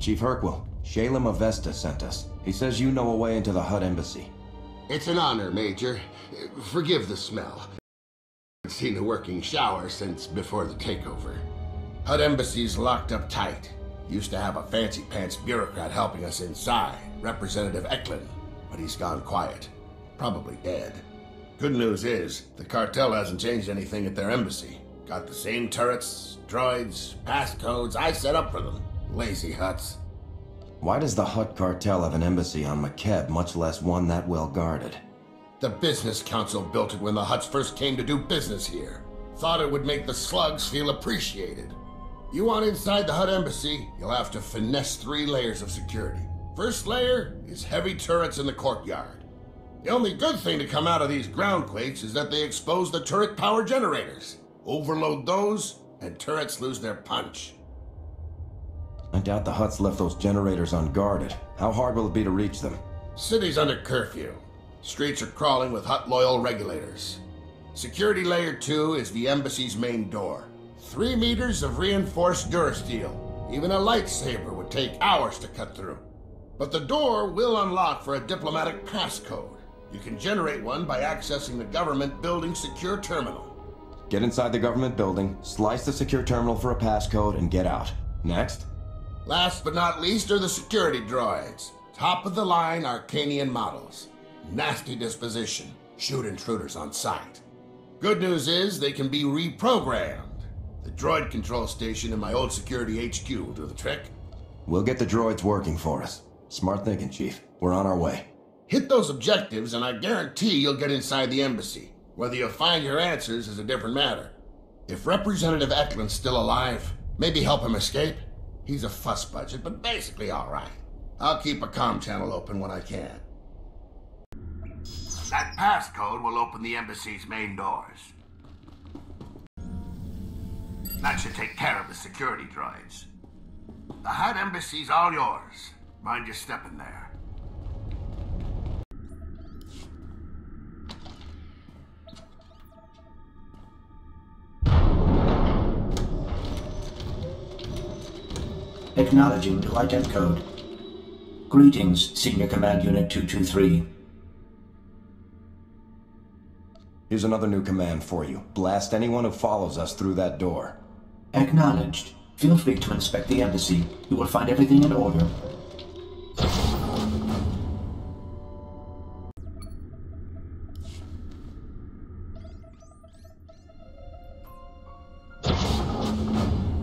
Chief Hercule, Shalem Avesta sent us. He says you know a way into the Hutt embassy. It's an honor, Major. Forgive the smell. I've seen a working shower since before the takeover. Hutt embassy's locked up tight. Used to have a fancy-pants bureaucrat helping us inside, Representative Eklund, but he's gone quiet. Probably dead. Good news is, the cartel hasn't changed anything at their embassy. Got the same turrets, droids, passcodes I set up for them. Lazy Hutts. Why does the Hutt cartel have an embassy on Makeb, much less one that well guarded? The Business Council built it when the Hutts first came to do business here. Thought it would make the slugs feel appreciated. You want inside the Hutt embassy, you'll have to finesse 3 layers of security. First layer is heavy turrets in the courtyard. The only good thing to come out of these groundquakes is that they expose the turret power generators. Overload those, and turrets lose their punch. I doubt the Hutts left those generators unguarded. How hard will it be to reach them? City's under curfew. Streets are crawling with Hutt-loyal regulators. Security Layer 2 is the embassy's main door. 3 meters of reinforced durasteel. Even a lightsaber would take hours to cut through. But the door will unlock for a diplomatic passcode. You can generate one by accessing the government building's secure terminal. Get inside the government building, slice the secure terminal for a passcode, and get out. Next? Last but not least are the security droids. Top-of-the-line Arcanian models. Nasty disposition. Shoot intruders on sight. Good news is they can be reprogrammed. The droid control station in my old security HQ will do the trick. We'll get the droids working for us. Smart thinking, Chief. We're on our way. Hit those objectives and I guarantee you'll get inside the embassy. Whether you'll find your answers is a different matter. If Representative Eklund's still alive, maybe help him escape. He's a fuss budget, but basically all right. I'll keep a comm channel open when I can. That passcode will open the embassy's main doors. That should take care of the security droids. The Hutt embassy's all yours. Mind your step in there. Acknowledging new ident code. Greetings, Senior Command Unit 223. Here's another new command for you. Blast anyone who follows us through that door. Acknowledged. Feel free to inspect the embassy. You will find everything in order.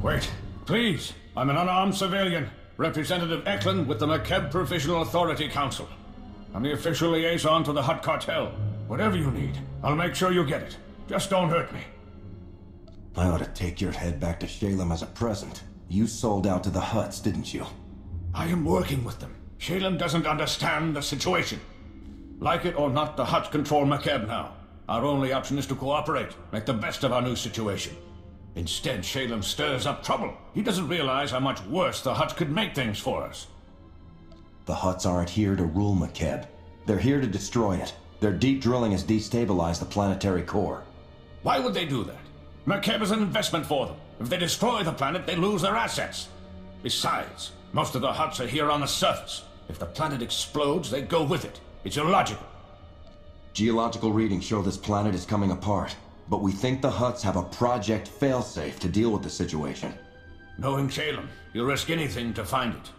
Wait, please. I'm an unarmed civilian. Representative Eklund with the Makeb Provisional Authority Council. I'm the official liaison to the Hutt cartel. Whatever you need, I'll make sure you get it. Just don't hurt me. I ought to take your head back to Shalem as a present. You sold out to the Hutts, didn't you? I am working with them. Shalem doesn't understand the situation. Like it or not, the Hutts control Makeb now. Our only option is to cooperate, make the best of our new situation. Instead, Shalem stirs up trouble. He doesn't realize how much worse the Hutts could make things for us. The Hutts aren't here to rule Makeb. They're here to destroy it. Their deep drilling has destabilized the planetary core. Why would they do that? Makeb is an investment for them. If they destroy the planet, they lose their assets. Besides, most of the Hutts are here on the surface. If the planet explodes, they go with it. It's illogical. Geological readings show this planet is coming apart, but we think the Hutts have a project failsafe to deal with the situation. Knowing Shalem, you'll risk anything to find it.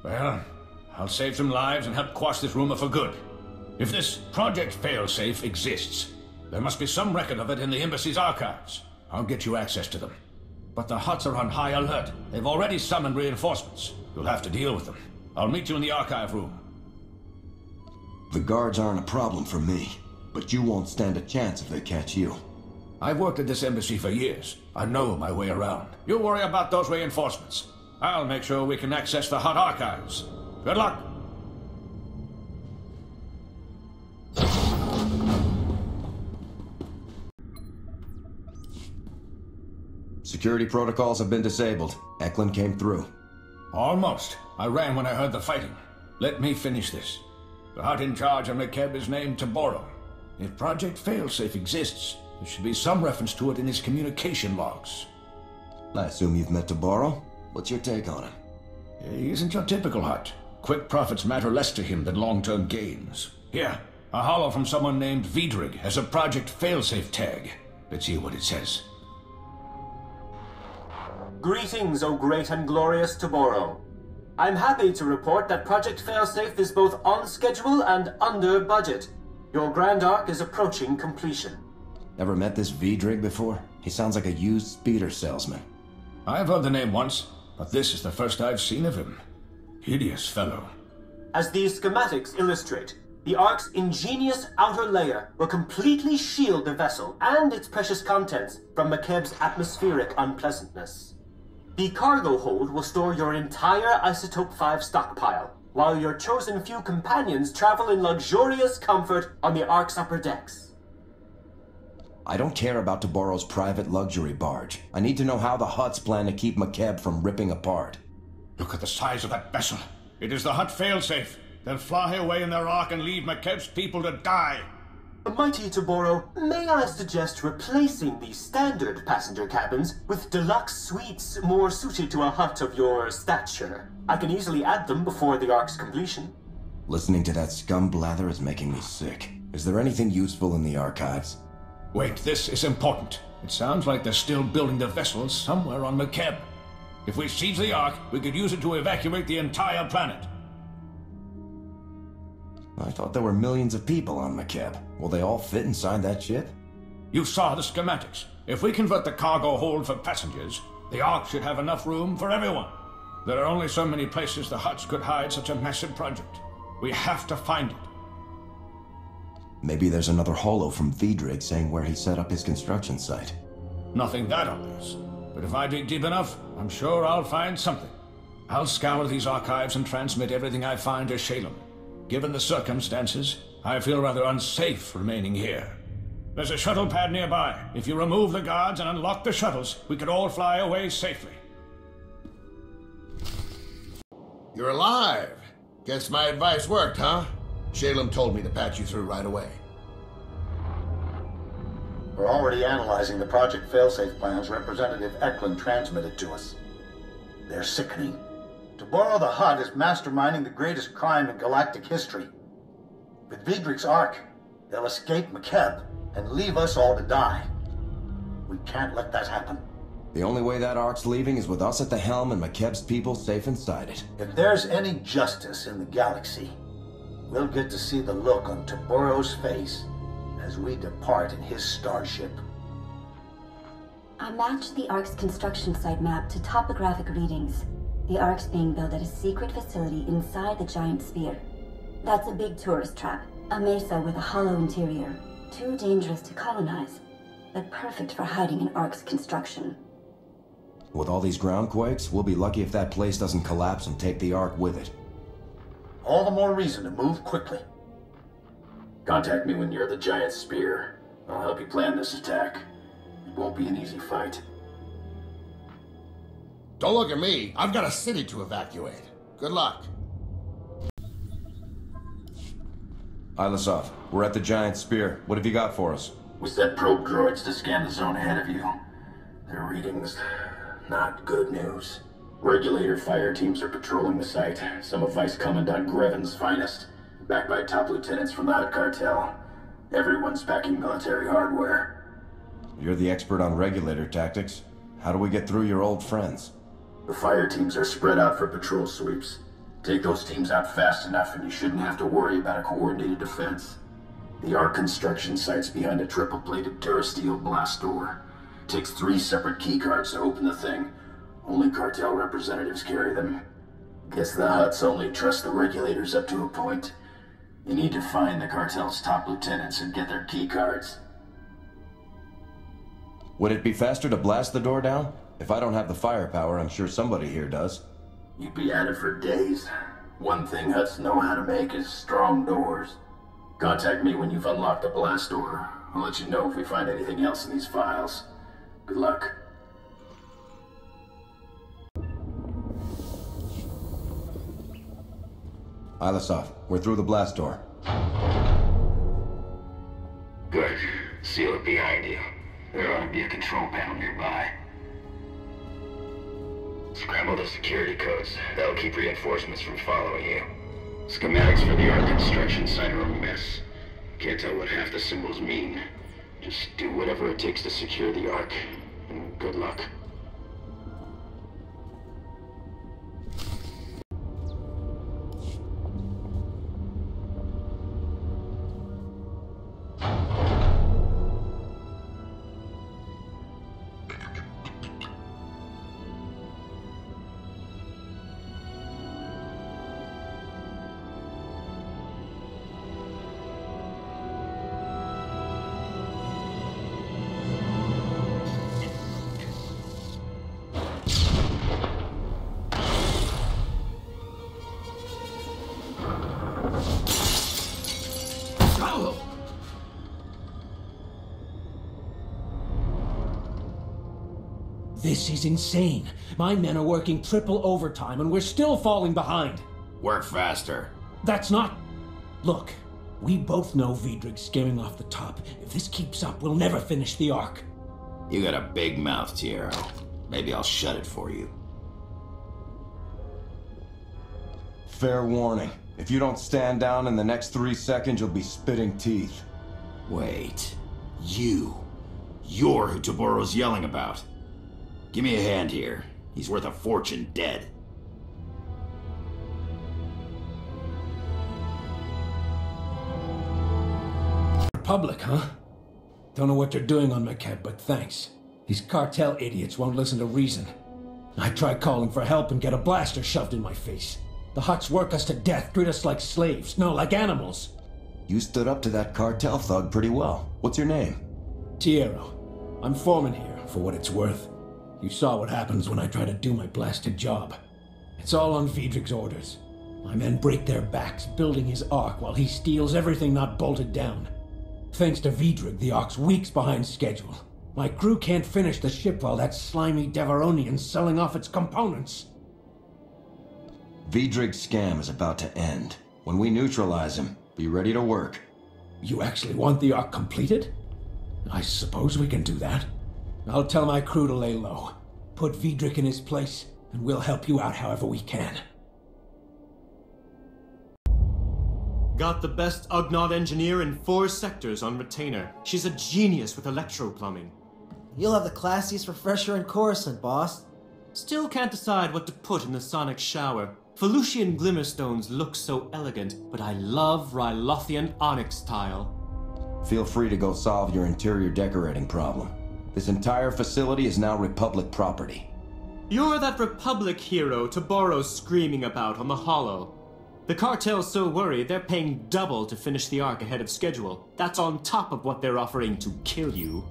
Well, I'll save some lives and help quash this rumor for good. If this project failsafe exists, there must be some record of it in the embassy's archives. I'll get you access to them. But the Hutts are on high alert. They've already summoned reinforcements. You'll have to deal with them. I'll meet you in the archive room. The guards aren't a problem for me, but you won't stand a chance if they catch you. I've worked at this embassy for years. I know my way around. You worry about those reinforcements. I'll make sure we can access the Hutt archives. Good luck. Security protocols have been disabled. Eklund came through. Almost. I ran when I heard the fighting. Let me finish this. The Hutt in charge of Makeb is named Taboro. If Project Failsafe exists, there should be some reference to it in his communication logs. I assume you've met Taboro? What's your take on him? He isn't your typical Hutt. Quick profits matter less to him than long-term gains. Here, a hollow from someone named Vidrig has a Project Failsafe tag. Let's hear what it says. Greetings, O great and glorious Toboro. I'm happy to report that Project Failsafe is both on schedule and under budget. Your Grand Arc is approaching completion. Ever met this Vidrig before? He sounds like a used speeder salesman. I've heard the name once, but this is the first I've seen of him. Hideous fellow. As these schematics illustrate, the Ark's ingenious outer layer will completely shield the vessel and its precious contents from Makeb's atmospheric unpleasantness. The cargo hold will store your entire Isotope 5 stockpile, while your chosen few companions travel in luxurious comfort on the Ark's upper decks. I don't care about Toboro's private luxury barge. I need to know how the Hutts plan to keep Makeb from ripping apart. Look at the size of that vessel. It is the Hutt failsafe. They'll fly away in their Ark and leave Makeb's people to die. Mighty Toboro, may I suggest replacing the standard passenger cabins with deluxe suites more suited to a Hutt of your stature? I can easily add them before the Ark's completion. Listening to that scum blather is making me sick. Is there anything useful in the archives? Wait, this is important. It sounds like they're still building the vessel somewhere on Makeb. If we seize the Ark, we could use it to evacuate the entire planet. I thought there were millions of people on Makeb. Will they all fit inside that ship? You saw the schematics. If we convert the cargo hold for passengers, the Ark should have enough room for everyone. There are only so many places the Hutts could hide such a massive project. We have to find it. Maybe there's another holo from Vidrig saying where he set up his construction site. Nothing that obvious. But if I dig deep enough, I'm sure I'll find something. I'll scour these archives and transmit everything I find to Shalem. Given the circumstances, I feel rather unsafe remaining here. There's a shuttle pad nearby. If you remove the guards and unlock the shuttles, we could all fly away safely. You're alive. Guess my advice worked, huh? Shalem told me to patch you through right away. We're already analyzing the Project Failsafe plans Representative Eklund transmitted to us. They're sickening. Toboro the Hutt is masterminding the greatest crime in galactic history. With Vidrig's Ark, they'll escape Makeb and leave us all to die. We can't let that happen. The only way that Ark's leaving is with us at the helm and Makeb's people safe inside it. If there's any justice in the galaxy, we'll get to see the look on Toboro's face as we depart in his starship. I matched the Ark's construction site map to topographic readings. The Ark's being built at a secret facility inside the giant sphere. That's a big tourist trap, a mesa with a hollow interior. Too dangerous to colonize, but perfect for hiding an Ark's construction. With all these groundquakes, we'll be lucky if that place doesn't collapse and take the Ark with it. All the more reason to move quickly. Contact me when you're at the giant spear. I'll help you plan this attack. It won't be an easy fight. Don't look at me. I've got a city to evacuate. Good luck. Ilasov, we're at the giant spear. What have you got for us? We sent probe droids to scan the zone ahead of you. Their readings, not good news. Regulator fire teams are patrolling the site. Some of Vice Commandant Greven's finest, backed by top lieutenants from the Hutt cartel. Everyone's packing military hardware. You're the expert on regulator tactics. How do we get through your old friends? The fire teams are spread out for patrol sweeps. Take those teams out fast enough and you shouldn't have to worry about a coordinated defense. The Ark construction site's behind a triple-plated Durasteel blast door. Takes 3 separate keycards to open the thing. Only cartel representatives carry them. Guess the Hutts only trust the regulators up to a point. You need to find the cartel's top lieutenants and get their keycards. Would it be faster to blast the door down? If I don't have the firepower, I'm sure somebody here does. You'd be at it for days. One thing Hutts know how to make is strong doors. Contact me when you've unlocked the blast door. I'll let you know if we find anything else in these files. Good luck. Ilasov, we're through the blast door. Good. Seal it behind you. There ought to be a control panel nearby. Scramble the security codes. That'll keep reinforcements from following you. Schematics for the Ark construction site are a mess. Can't tell what half the symbols mean. Just do whatever it takes to secure the Ark. And good luck. This is insane. My men are working triple overtime and we're still falling behind. Work faster. That's not... Look, we both know Vidrig's skimming off the top. If this keeps up, we'll never finish the Ark. You got a big mouth, Tiero. Maybe I'll shut it for you. Fair warning. If you don't stand down in the next 3 seconds, you'll be spitting teeth. Wait. You're who Taboro's yelling about. Give me a hand here. He's worth a fortune dead. Republic, huh? Don't know what they're doing on Makeb, but thanks. These cartel idiots won't listen to reason. I try calling for help and get a blaster shoved in my face. The Hutts work us to death, treat us like slaves, no, like animals. You stood up to that cartel thug pretty well. What's your name? Tiero. I'm foreman here, for what it's worth. You saw what happens when I try to do my blasted job. It's all on Vidrig's orders. My men break their backs building his Ark while he steals everything not bolted down. Thanks to Vidrig, the Ark's weeks behind schedule. My crew can't finish the ship while that slimy Devaronian's selling off its components. Vidrig's scam is about to end. When we neutralize him, be ready to work. You actually want the Ark completed? I suppose we can do that. I'll tell my crew to lay low. Put Vidrig in his place, and we'll help you out however we can. Got the best Ugnaught engineer in 4 sectors on retainer. She's a genius with electroplumbing. You'll have the classiest refresher in Coruscant, boss. Still can't decide what to put in the sonic shower. Felucian Glimmerstones look so elegant, but I love Rylothian onyx tile. Feel free to go solve your interior decorating problem. This entire facility is now Republic property. You're that Republic hero Taboro's screaming about on the Hollow. The cartel's so worried they're paying double to finish the Ark ahead of schedule. That's on top of what they're offering to kill you.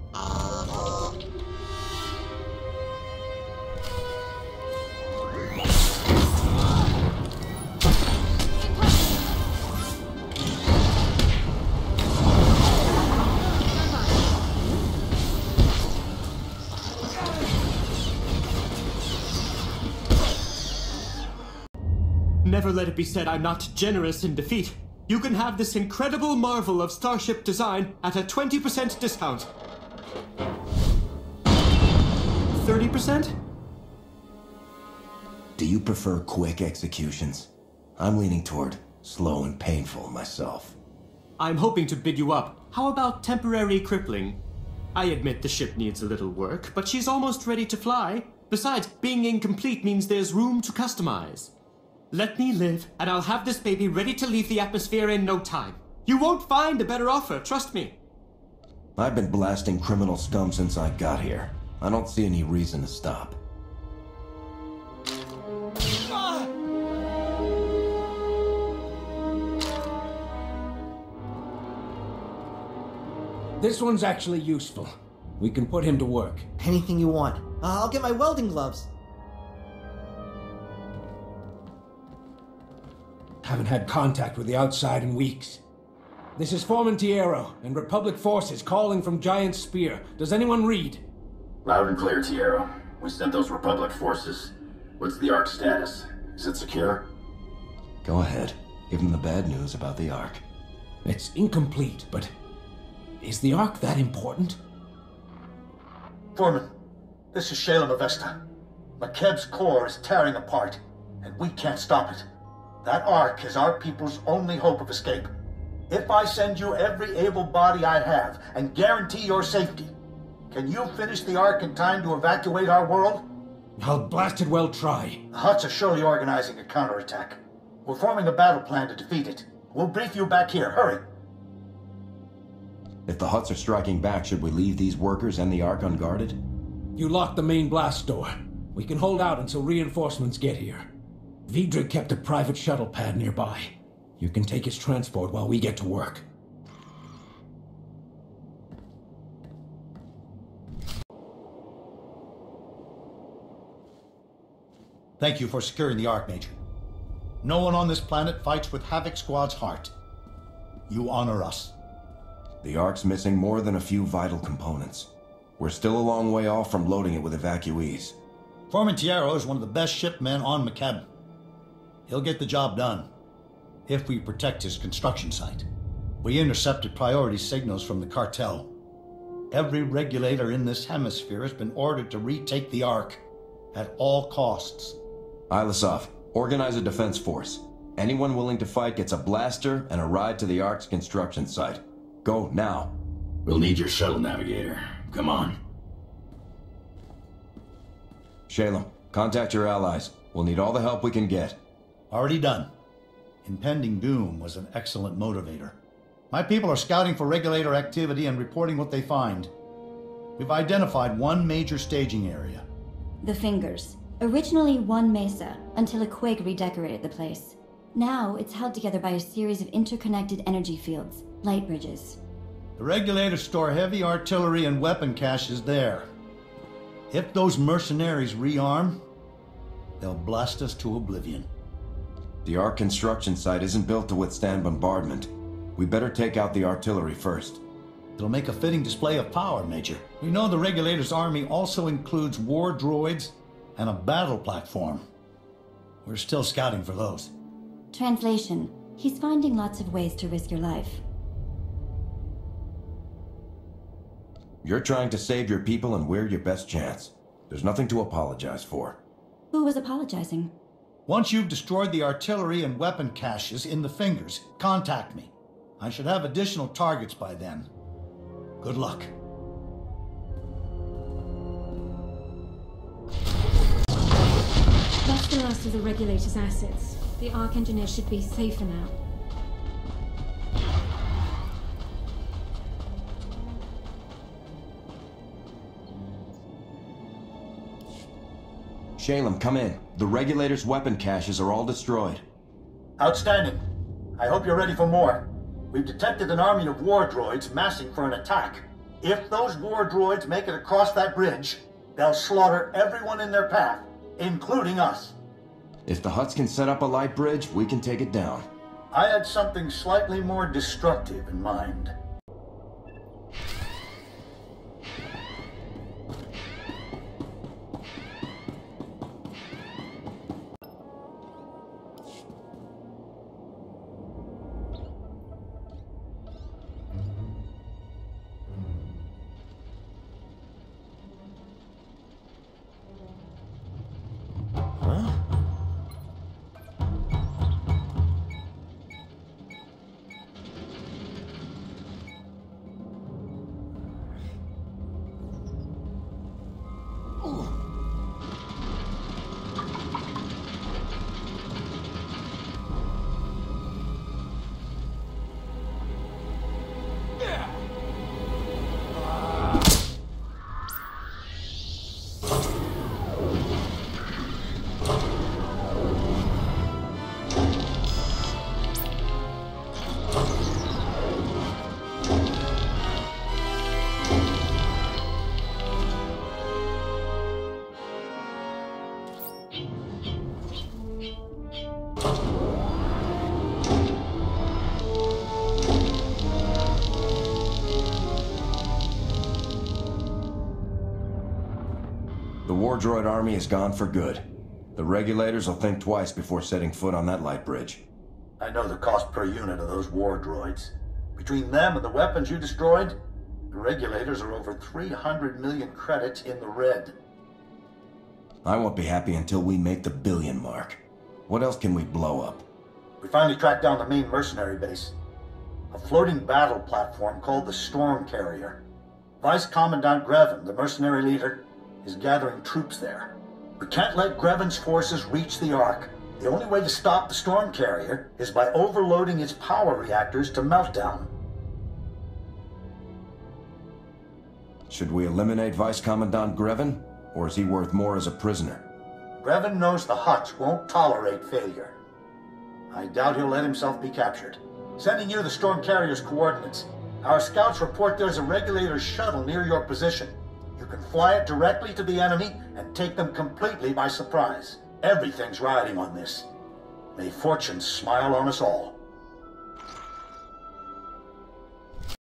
Never let it be said I'm not generous in defeat. You can have this incredible marvel of starship design at a 20% discount. 30%? Do you prefer quick executions? I'm leaning toward slow and painful myself. I'm hoping to bid you up. How about temporary crippling? I admit the ship needs a little work, but she's almost ready to fly. Besides, being incomplete means there's room to customize. Let me live, and I'll have this baby ready to leave the atmosphere in no time. You won't find a better offer, trust me. I've been blasting criminal scum since I got here. I don't see any reason to stop. This one's actually useful. We can put him to work. Anything you want. I'll get my welding gloves. Haven't had contact with the outside in weeks. This is Foreman Tiero, and Republic forces calling from Giant Spear. Does anyone read? Loud and clear, Tiero. We sent those Republic forces. What's the Ark status? Is it secure? Go ahead. Give them the bad news about the Ark. It's incomplete, but... is the Ark that important? Foreman, this is Shalem Avesta. Makeb's core is tearing apart, and we can't stop it. That Ark is our people's only hope of escape. If I send you every able body I have and guarantee your safety, can you finish the Ark in time to evacuate our world? I'll blasted well try. The Hutts are surely organizing a counterattack. We're forming a battle plan to defeat it. We'll brief you back here. Hurry. If the Hutts are striking back, should we leave these workers and the Ark unguarded? You lock the main blast door. We can hold out until reinforcements get here. Vidrig kept a private shuttle pad nearby. You can take his transport while we get to work. Thank you for securing the Ark, Major. No one on this planet fights with Havoc Squad's heart. You honor us. The Ark's missing more than a few vital components. We're still a long way off from loading it with evacuees. Formentierro is one of the best shipmen on Makeb. He'll get the job done, if we protect his construction site. We intercepted priority signals from the cartel. Every regulator in this hemisphere has been ordered to retake the Ark, at all costs. Ilasov, organize a defense force. Anyone willing to fight gets a blaster and a ride to the Ark's construction site. Go, now. We'll need your shuttle navigator. Come on. Shalem, contact your allies. We'll need all the help we can get. Already done. Impending doom was an excellent motivator. My people are scouting for regulator activity and reporting what they find. We've identified one major staging area. The Fingers. Originally one mesa, until a quake redecorated the place. Now it's held together by a series of interconnected energy fields, light bridges. The regulators store heavy artillery and weapon caches there. If those mercenaries rearm, they'll blast us to oblivion. The Ark construction site isn't built to withstand bombardment. We better take out the artillery first. It'll make a fitting display of power, Major. We know the regulators' army also includes war droids and a battle platform. We're still scouting for those. Translation. He's finding lots of ways to risk your life. You're trying to save your people and we're your best chance. There's nothing to apologize for. Who was apologizing? Once you've destroyed the artillery and weapon caches in the Fingers, contact me. I should have additional targets by then. Good luck. That's the last of the regulator's assets. The Ark engineers should be safer now. Shalem, come in. The regulators' weapon caches are all destroyed. Outstanding. I hope you're ready for more. We've detected an army of war droids massing for an attack. If those war droids make it across that bridge, they'll slaughter everyone in their path, including us. If the Hutts can set up a light bridge, we can take it down. I had something slightly more destructive in mind. The war droid army is gone for good. The regulators will think twice before setting foot on that light bridge. I know the cost per unit of those war droids. Between them and the weapons you destroyed, the regulators are over 300 million credits in the red. I won't be happy until we make the 1 billion mark. What else can we blow up? We finally tracked down the main mercenary base. A floating battle platform called the Storm Carrier. Vice Commandant Grevin, the mercenary leader, is gathering troops there. We can't let Grevin's forces reach the Ark. The only way to stop the Storm Carrier is by overloading its power reactors to meltdown. Should we eliminate Vice Commandant Grevin, or is he worth more as a prisoner? Grevin knows the Hutts won't tolerate failure. I doubt he'll let himself be captured. Sending you the Storm Carrier's coordinates. Our scouts report there's a regulator shuttle near your position. You can fly it directly to the enemy and take them completely by surprise. Everything's riding on this. May fortune smile on us all.